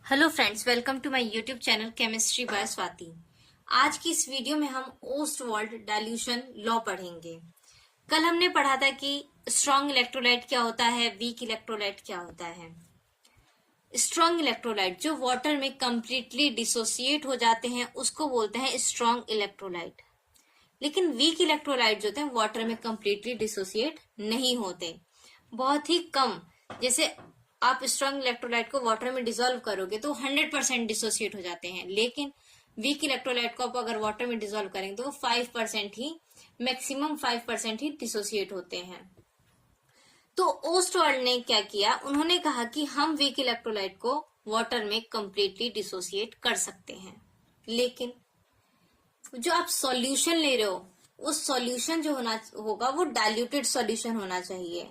Hello friends, welcome to my YouTube channel chemistry by Swati. आज की इस वीडियो में हम ओस्टवाल्ड डाइल्यूशन लॉ पढ़ेंगे। कल हमने पढ़ा था कि स्ट्रॉन्ग इलेक्ट्रोलाइट क्या होता है, वीक इलेक्ट्रोलाइट क्या होता है। स्ट्रॉन्ग इलेक्ट्रोलाइट जो वाटर में कंप्लीटली डिसोसिएट हो जाते हैं उसको बोलते हैं स्ट्रॉन्ग इलेक्ट्रोलाइट। लेकिन वीक इलेक्ट्रोलाइट जो होते हैं वाटर में कंप्लीटली डिसोसिएट नहीं होते, बहुत ही कम। जैसे आप स्ट्रॉन्ग इलेक्ट्रोलाइट को वाटर में डिसॉल्व करोगे तो 100% डिसोसिएट हो जाते हैं, लेकिन वीक इलेक्ट्रोलाइट को आप अगर वाटर में डिसॉल्व करेंगे तो वो 5% ही, मैक्सिमम 5% ही डिसोसिएट होते हैं। तो ओस्टवाल्ड ने क्या किया, उन्होंने कहा कि हम वीक इलेक्ट्रोलाइट को वाटर में कंप्लीटली डिसोसिएट कर सकते हैं, लेकिन जो आप सॉल्यूशन ले रहे हो उस सॉल्यूशन जो होगा वो डाइल्यूटेड सॉल्यूशन होना चाहिए।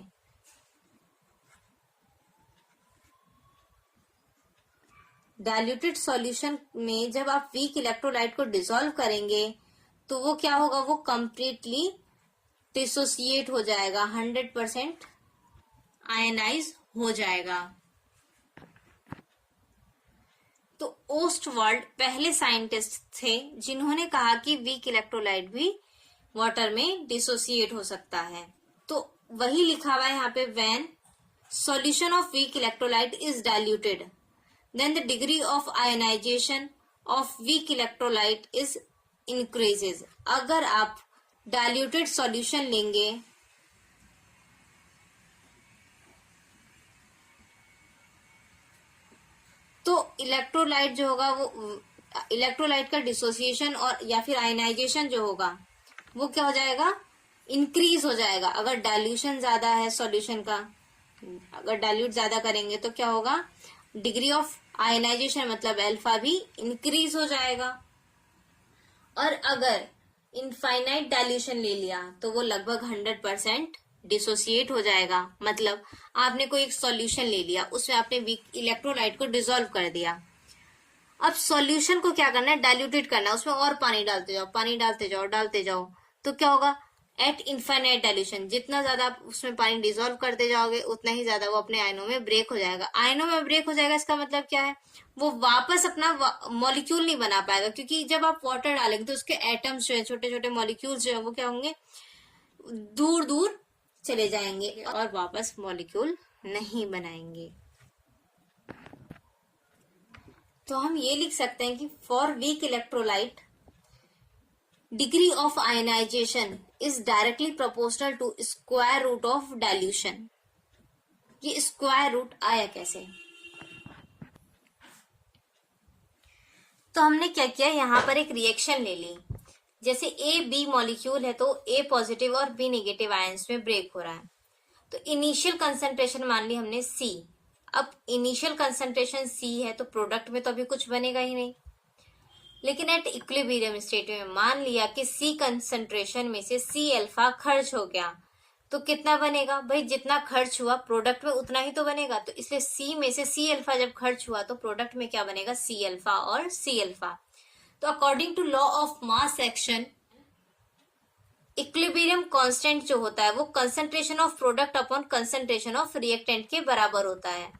डाइल्यूटेड सॉल्यूशन में जब आप वीक इलेक्ट्रोलाइट को डिसॉल्व करेंगे तो वो क्या होगा, वो कंप्लीटली डिसोसिएट हो जाएगा, 100% आयनाइज हो जाएगा। तो ओस्टवाल्ड पहले साइंटिस्ट थे जिन्होंने कहा कि वीक इलेक्ट्रोलाइट भी वाटर में डिसोसिएट हो सकता है। तो वही लिखा हुआ है यहाँ पे, when solution of weak electrolyte is diluted then the degree of ionization of weak electrolyte is increases। अगर आप diluted solution लेंगे तो इलेक्ट्रोलाइट जो होगा वो इलेक्ट्रोलाइट का डिसोसिएशन और या फिर आयनाइजेशन जो होगा वो क्या हो जाएगा, इंक्रीज हो जाएगा। अगर डाइल्यूशन ज्यादा है सॉल्यूशन का, अगर डाइल्यूट ज्यादा करेंगे तो क्या होगा, डिग्री ऑफ आयनाइजेशन मतलब अल्फा भी इंक्रीज हो जाएगा। और अगर इनफाइनाइट डाइल्यूशन ले लिया तो वो लगभग 100% डिसोसिएट हो जाएगा। मतलब आपने कोई एक सॉल्यूशन ले लिया, उसमें आपने वीक इलेक्ट्रोलाइट को डिसॉल्व कर दिया। अब सॉल्यूशन को क्या करना है, डाइल्यूटेड करना है, उसमें और पानी डालते जाओ, पानी डालते जाओ, तो क्या होगा, एट इनफाइनाइट डाइल्यूशन जितना ज्यादा आप उसमें पानी डिसॉल्व करते जाओगे उतना ही ज्यादा वो अपने आयनों में ब्रेक हो जाएगा। आयनों में ब्रेक हो जाएगा इसका मतलब क्या है, वो वापस अपना मॉलिक्यूल नहीं बना पाएगा, क्योंकि जब आप वाटर डालेंगे तो उसके एटम्स जो है, छोटे छोटे मॉलिक्यूल्स जो है, वो क्या होंगे, दूर दूर चले जाएंगे और वापस मॉलिक्यूल नहीं बनाएंगे। तो हम ये लिख सकते हैं कि for weak electrolyte degree of ionization is directly proportional to square root of dilution। ये स्क्वायर रूट आया कैसे, तो हमने क्या किया, यहाँ पर एक रिएक्शन ले ली। जैसे ए बी मॉलिक्यूल है तो ए पॉजिटिव और बी नेगेटिव आयंस में ब्रेक हो रहा है, तो इनिशियल कंसंट्रेशन मान ली हमने सी। अब इनिशियल कंसंट्रेशन सी है तो प्रोडक्ट में तो अभी कुछ बनेगा ही नहीं, लेकिन एट इक्विलिब्रियम स्टेट में मान लिया कि सी कंसंट्रेशन में से सी अल्फा खर्च हो गया, तो कितना बनेगा भाई, जितना खर्च हुआ प्रोडक्ट में उतना ही तो बनेगा। तो इसलिए सी में से सी अल्फा जब खर्च हुआ तो प्रोडक्ट में क्या बनेगा, सी अल्फा और सी अल्फा। तो according to law of mass action, equilibrium constant जो होता है वो concentration of product upon concentration of reactant के बराबर होता है।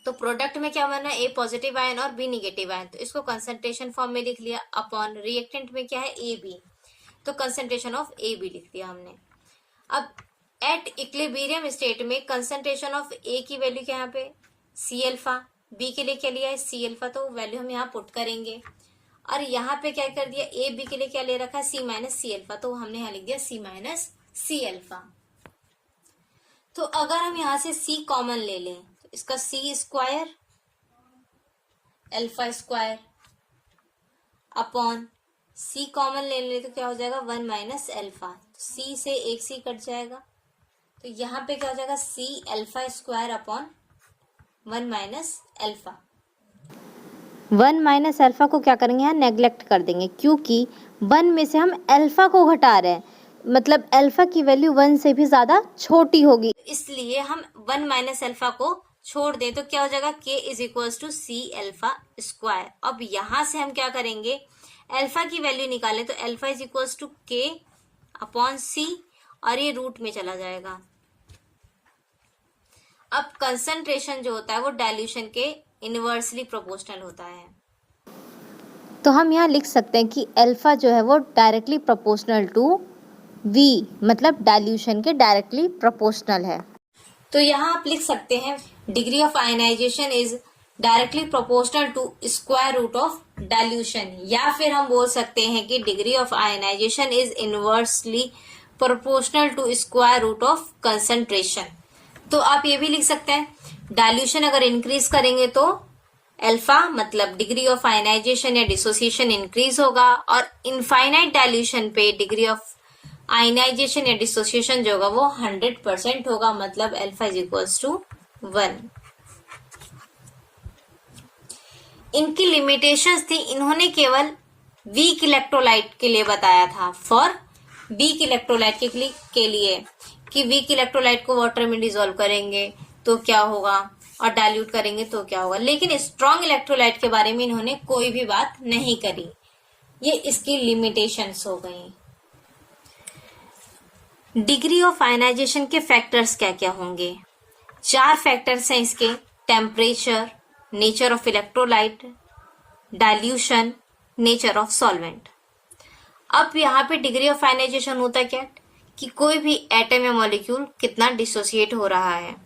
तो प्रोडक्ट में क्या बना, ए पॉजिटिव आयन और बी नेगेटिव आयन, तो इसको कंसंट्रेशन फॉर्म में लिख लिया, अपॉन रिएक्टेंट में क्या है, ए बी, तो कंसंट्रेशन ऑफ ए बी लिख दिया हमने। अब एट इक्विलिब्रियम स्टेट में कंसंट्रेशन ऑफ ए की वैल्यू क्या, यहाँ पे सी अल्फा, बी के लिए क्या लिया है सी अल्फा, तो वैल्यू हम यहाँ पुट करेंगे। और यहाँ पे क्या कर दिया, ए बी के लिए क्या ले रखा है, सी माइनस सी अल्फा, तो हमने यहाँ लिख दिया सी माइनस सी अल्फा। तो अगर हम यहाँ से सी कॉमन ले लें तो इसका सी स्क्वायर अल्फा स्क्वायर अपॉन सी कॉमन ले लें तो क्या हो जाएगा, 1 माइनस अल्फा, तो सी से एक सी कट जाएगा, तो यहाँ पे क्या हो जाएगा, C alpha square upon 1 minus alpha. 1 minus alpha को क्या करेंगे, यहाँ नेग्लेक्ट कर देंगे, क्योंकि 1 में से हम अल्फा को घटा रहे हैं, मतलब अल्फा की वैल्यू 1 से भी ज्यादा छोटी होगी, इसलिए हम 1 माइनस अल्फा को छोड़ दें तो क्या हो जाएगा, k is equal to C alpha square. अब यहां से हम क्या करेंगे, अल्फा की वैल्यू निकालें तो alpha is equal to k upon c, और ये रूट में चला जाएगा। अब कंसंट्रेशन जो होता है वो डाइल्यूशन के इनवर्सली प्रोपोर्शनल होता है। तो हम यहाँ लिख सकते हैं कि अल्फा जो है वो डायरेक्टली प्रोपोर्शनल टू V, मतलब डाइल्यूशन के डायरेक्टली प्रोपोर्शनल है। तो यहाँ आप लिख सकते हैं degree of ionisation is directly proportional to square root of dilution, या फिर हम बोल सकते हैं कि degree of ionisation is inversely proportional to square root of concentration. तो आप ये भी लिख सकते हैं डाइल्यूशन अगर इंक्रीज करेंगे तो अल्फा मतलब डिग्री ऑफ आयनाइजेशन या डिसोसिएशन इंक्रीज होगा, और इनफाइनाइट डाइल्यूशन पे डिग्री ऑफ आयनाइजेशन या डिसोसिएशन जो होगा वो 100% होगा, मतलब अल्फा इज इक्वल्स टू 1। इनकी लिमिटेशंस थी, इन्होंने केवल वीक इलेक्ट्रोलाइट के लिए बताया था, फॉर वीक इलेक्ट्रोलाइट के लिए कि वीक इलेक्ट्रोलाइट को वाटर में डिसॉल्व करेंगे तो क्या होगा और डाइल्यूट करेंगे तो क्या होगा, लेकिन स्ट्रॉन्ग इलेक्ट्रोलाइट के बारे में इन्होंने कोई भी बात नहीं करी। ये इसकी लिमिटेशंस हो गई। डिग्री ऑफ आयनाइजेशन के फैक्टर्स क्या क्या होंगे? 4 फैक्टर्स हैं इसके: temperature, nature of electrolyte, dilution, nature of solvent. अब यहाँ पे डिग्री ऑफ आयनाइजेशन होता क्या कि कोई भी एटम या मॉलिक्यूल कितना डिसोसिएट हो रहा है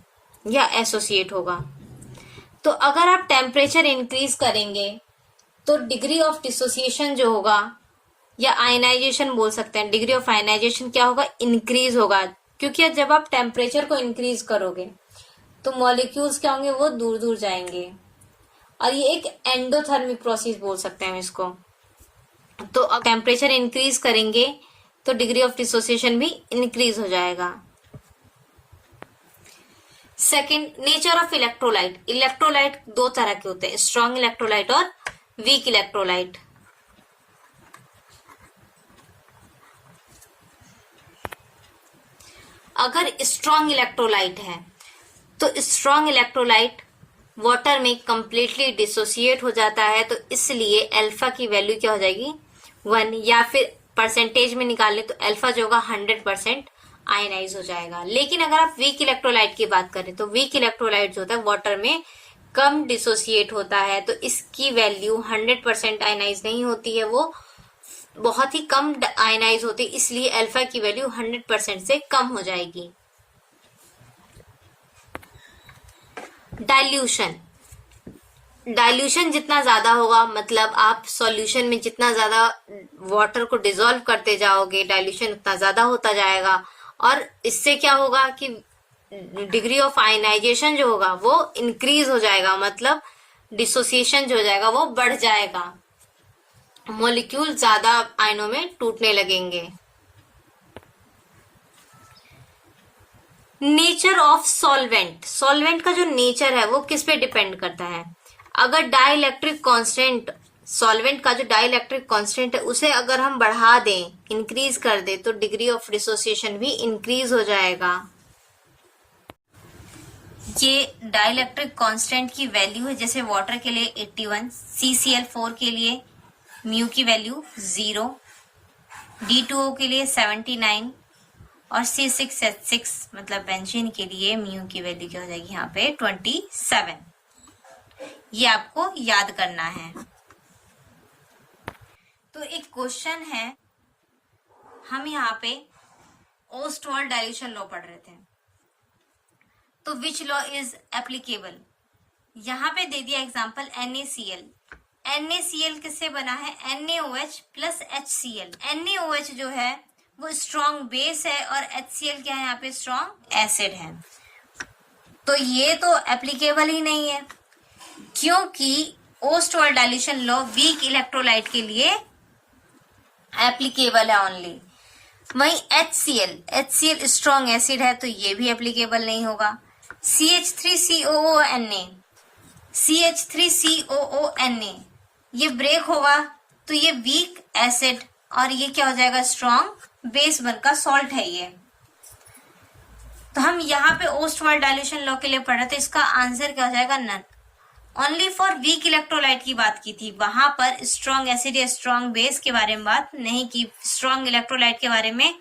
या एसोसिएट होगा। तो अगर आप टेम्परेचर इंक्रीज करेंगे तो डिग्री ऑफ डिसोसिएशन जो होगा या आयनाइजेशन बोल सकते हैं, डिग्री ऑफ आयनाइजेशन क्या होगा? इंक्रीज होगा, क्योंकि जब आप टेम्परेचर को इंक्रीज करोगे तो मॉलिक्यूल्स क्या होंगे? वो दूर दूर जाएंगे, और ये एक एंडोथर्मिक प्रोसेस बोल सकते हैं हम इसको। तो अब टेम्परेचर इंक्रीज करेंगे तो डिग्री ऑफ डिसोसिएशन भी इंक्रीज हो जाएगा। Second, nature of electrolyte. Electrolyte 2 तरह के होते हैं, स्ट्रॉन्ग इलेक्ट्रोलाइट और वीक इलेक्ट्रोलाइट। अगर स्ट्रॉन्ग इलेक्ट्रोलाइट है तो स्ट्रॉन्ग इलेक्ट्रोलाइट वाटर में कंप्लीटली डिसोसिएट हो जाता है, तो इसलिए अल्फा की वैल्यू क्या हो जाएगी? 1, या फिर परसेंटेज में निकाल ले तो अल्फा जो होगा 100% आयनाइज हो जाएगा। लेकिन अगर आप वीक इलेक्ट्रोलाइट की बात करें तो वीक इलेक्ट्रोलाइट जो होता है वाटर में कम डिसोसिएट होता है, तो इसकी वैल्यू 100% आयनाइज नहीं होती है, वो बहुत ही कम आयनाइज होती है, इसलिए अल्फा की वैल्यू 100% से कम हो जाएगी। डाइल्यूशन, डाइल्यूशन जितना ज्यादा होगा, मतलब आप सॉल्यूशन में जितना ज्यादा वाटर को डिसॉल्व करते जाओगे डाइल्यूशन उतना ज्यादा होता जाएगा, और इससे क्या होगा कि डिग्री ऑफ आयनाइजेशन जो होगा वो इंक्रीज हो जाएगा, मतलब डिसोसिएशन जो हो जाएगा वो बढ़ जाएगा, मॉलिक्यूल ज्यादा आयनों में टूटने लगेंगे। नेचर ऑफ सॉल्वेंट, सॉल्वेंट का जो नेचर है वो किस पे डिपेंड करता है? अगर डाइलेक्ट्रिक कांस्टेंट, सॉल्वेंट का जो डाइलेक्ट्रिक कांस्टेंट है उसे अगर हम बढ़ा दें, इंक्रीज कर दें, तो डिग्री ऑफ डिसोसिएशन भी इंक्रीज हो जाएगा। ये डाइलेक्ट्रिक कांस्टेंट की वैल्यू है, जैसे वाटर के लिए 81, CCl4 के लिए म्यू की वैल्यू 0, D2O के लिए 79 और C6H6 मतलब बेंजीन के लिए म्यू की वैल्यू क्या हो जाएगी यहाँ पे 27। ये आपको याद करना है। तो एक क्वेश्चन है, हम यहाँ पे ओस्टवाल्ड डाइल्यूशन लॉ पढ़ रहे थे, तो विच लॉ इज एप्लीकेबल? यहाँ पे दे दिया एग्जांपल NaCl। NaCl किससे बना है? NaOH plus HCl। NaOH जो है वो स्ट्रॉन्ग बेस है और HCl क्या है यहाँ पे? स्ट्रॉन्ग एसिड है। तो ये तो एप्लीकेबल ही नहीं है, क्योंकि Ostwald dilution law weak electrolyte के लिए एप्लीकेबल है ओनली। वहीं HCl स्ट्रॉन्ग एसिड है तो ये भी एप्लीकेबल नहीं होगा। CH3COONA ये ब्रेक होगा तो ये वीक एसिड और ये क्या हो जाएगा? स्ट्रॉन्ग बेस बनकर सॉल्ट है ये। तो हम यहाँ पे ओस्टवाल्ड डाइल्यूशन लॉ के लिए पढ़ रहे थे, इसका आंसर क्या हो जाएगा? None. Only for weak electrolyte की बात की थी, वहां पर स्ट्रॉन्ग एसिड या स्ट्रॉन्ग बेस के बारे में बात नहीं की। स्ट्रॉन्ग इलेक्ट्रोलाइट के बारे में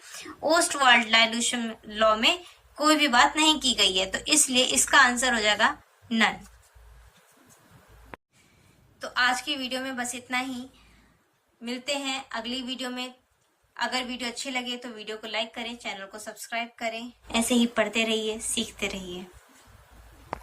ओस्टवाल्ड डाइल्यूशन लॉ में कोई भी बात नहीं की गई है, तो इसलिए इसका आंसर हो जाएगा नन। तो आज की वीडियो में बस इतना ही। मिलते हैं अगली वीडियो में। अगर वीडियो अच्छी लगे तो वीडियो को लाइक करें, चैनल को सब्सक्राइब करें। ऐसे ही पढ़ते रहिए, सीखते रहिए।